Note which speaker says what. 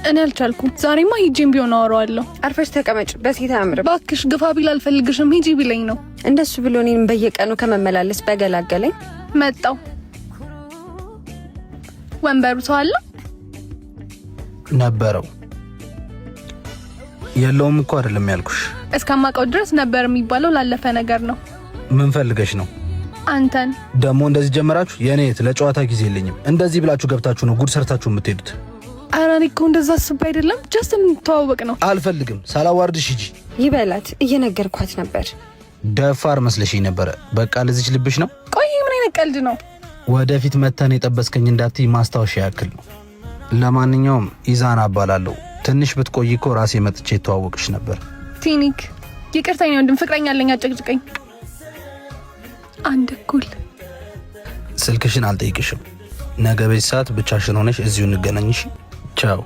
Speaker 1: እኔ አልቻልኩም። ዛሬማ ሂጂም ቢሆን አወራዋለሁ።
Speaker 2: አርፈሽ ተቀመጭ። በሴት አምር
Speaker 1: ባክሽ። ግፋ ቢል አልፈልግሽም ሂጂ ቢለኝ ነው።
Speaker 2: እንደሱ ብሎ እኔን በየቀኑ ከመመላለስ በገላገለኝ።
Speaker 1: መጣው። ወንበሩ ሰው አለ
Speaker 3: ነበረው። የለውም እኮ አይደለም ያልኩሽ።
Speaker 1: እስከማውቀው ድረስ ነበር የሚባለው ላለፈ ነገር ነው።
Speaker 3: ምን ፈልገሽ ነው?
Speaker 1: አንተን
Speaker 3: ደግሞ እንደዚህ ጀመራችሁ? የኔ ለጨዋታ ጊዜ የለኝም። እንደዚህ ብላችሁ ገብታችሁ ነው ጉድ ሰርታችሁ የምትሄዱት።
Speaker 1: ኧረ እኔ እኮ እንደዛ አስቤ አይደለም። ጀስት እንተዋወቅ ነው።
Speaker 3: አልፈልግም። ሳላዋርድሽ ሂጂ።
Speaker 2: ይበላት። እየነገርኳት ነበር።
Speaker 3: ደፋር መስለሽኝ ነበረ። በቃ ለዚች ልብሽ ነው።
Speaker 1: ቆይ ምን አይነት ቀልድ ነው?
Speaker 3: ወደፊት መተን የጠበስከኝ እንዳትይ ማስታወሻ ያክል ነው። ለማንኛውም ኢዛና እባላለሁ። ትንሽ ብትቆይ እኮ ራሴ መጥቼ የተዋወቅሽ ነበር።
Speaker 1: ቲኒክ ይቅርታኝ ወንድም፣ ፍቅረኛ አለኝ። አጨቅጭቀኝ። አንድ እኩል
Speaker 3: ስልክሽን አልጠይቅሽም። ነገ በዚህ ሰዓት ብቻሽን ሆነሽ እዚሁ እንገናኝሽ። ቻው